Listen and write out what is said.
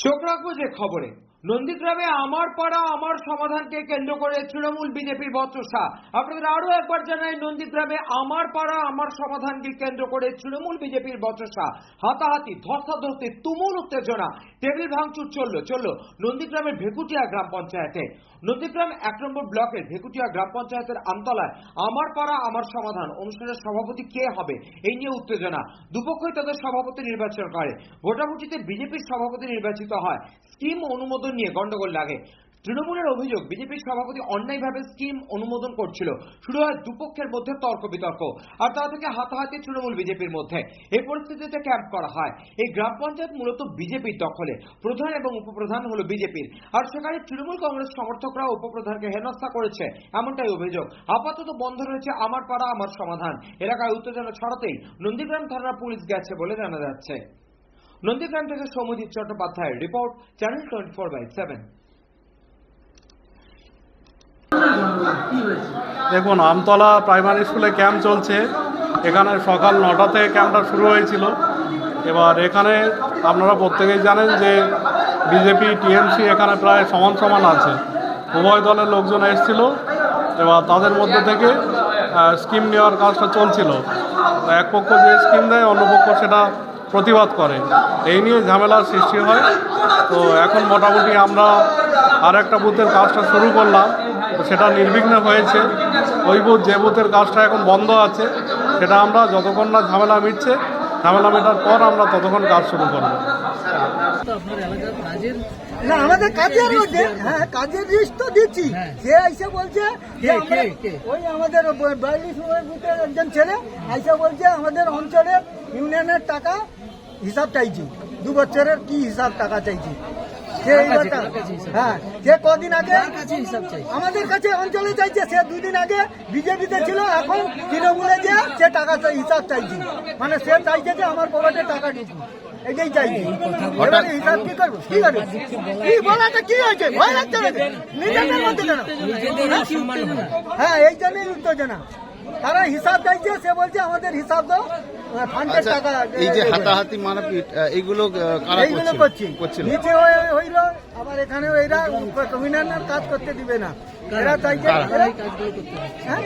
চোখ রাখবো যে খবরে নন্দীগ্রামে আমার পাড়া আমার সমাধানকে কেন্দ্র করে তৃণমূল বিজেপির বচসা। আপনাদের আরো একবার জানাই, নন্দীগ্রামে আমার পাড়া আমার সমাধানকে কেন্দ্র করে তৃণমূল বিজেপির বচসা। হাতাহাতি, ধস্তাধস্তি, তুমুল উত্তেজনা, টেবিল ভাঙচুর চললো নন্দীগ্রামের ভেকুটিয়া গ্রাম পঞ্চায়েতে। নন্দীগ্রাম 1 নম্বর ব্লকের ভেকুটিয়া গ্রাম পঞ্চায়েতের আমতলায় আমার পাড়া আমার সমাধান অনুষ্ঠানের সভাপতি কে হবে এই নিয়ে উত্তেজনা। দুপক্ষই তাদের সভাপতি নির্বাচন করে। ভোটাভুটিতে বিজেপির সভাপতি নির্বাচিত হয়। স্কিম অনুমোদন নিয়ে গন্ডগোল লাগে। তৃণমূলের অভিযোগ, বিজেপির সভাপতি অন্যায়ভাবে স্কিম অনুমোদন করছিল। শুরু হয় দুপক্ষের মধ্যে তর্ক বিতর্ক, আর তা থেকে হাতাহাতি তৃণমূল বিজেপির মধ্যে। এই পরিস্থিতিতে ক্যাম্প করা হয়। এই গ্রাম পঞ্চায়েত মূলত বিজেপির দখলে, প্রধান এবং উপপ্রধান হলো বিজেপির, আর সেখানে তৃণমূল কংগ্রেস সমর্থকরা উপপ্রধানকে হেনস্থা করেছে, এমনটাই অভিযোগ। আপাতত বন্ধ রয়েছে আমার পাড়া আমার সমাধান। এলাকায় উত্তেজনা ছড়াতেই নন্দীগ্রাম থানার পুলিশ গেছে বলে জানা যাচ্ছে। নন্দীগ্রাম থেকে সৌম্যজিৎ চট্টোপাধ্যায়ের রিপোর্ট, চ্যানেল 24/7। দেখুন, আমতলা প্রাইমারি স্কুলে ক্যাম্প চলছে। এখানে সকাল 9টা থেকে ক্যাম্পটা শুরু হয়েছিল। এবার এখানে আপনারা প্রত্যেকেই জানেন যে বিজেপি টিএমসি এখানে প্রায় সমান সমান আছে। উভয় দলের লোকজন এসেছিল, এবার তাদের মধ্যে থেকে স্কিম নেওয়ার কাজটা চলছিল। এক পক্ষ যে স্কিম দেয়, অন্য পক্ষ সেটা প্রতিবাদ করে। এই নিয়ে ঝামেলার সৃষ্টি হয়। তো এখন মোটামুটি আমরা আর একটা বুথের কাজটা শুরু করলাম, তো সেটা নির্বিঘ্নে হয়েছে। ওই বুথ, যে বুথের কাজটা এখন বন্ধ আছে, সেটা আমরা যতক্ষণ না ঝামেলা মিটছে, ঝামেলা মেটার পর আমরা ততক্ষণ কাজ শুরু করব। না, আমাদের কাজের মধ্যে কাজের লিস্ট তো দিচ্ছি। সে এসে বলছে ওই আমাদের 42 বুথের একজন ছেলে এসে বলছে আমাদের অঞ্চলের ইউনিয়নের টাকা হিসাব চাইছি, 2 বছরের কি হিসাব টাকা চাইছি। সে কদিন আগে আমাদের কাছে অঞ্চলে চাইছে, সে 2 দিন আগে বিজেপিতে ছিল, এখন তৃণমূলে যে সে টাকা হিসাব চাইছি। মানে সে চাইছে যে আমার পকেটে টাকা ঢুকুক, এটাই চাইছি। এবারে হিসাব কি করবো, কি করবো, কি বলাটা কি হয়েছে, ভয় লাগছে নিজেদের মধ্যে কেন? এই জন্যই উত্তেজনা। তারা হিসাব চাইছে, সে বলছে আমাদের হিসাব দাও, ফান্ডের টাকা। এই যে হাতাহাতি মারপিট এইগুলো করছি, নিচে হইল, আবার এখানে এরা অভিনন্দন কাজ করতে দিবে না। এরা চাইছে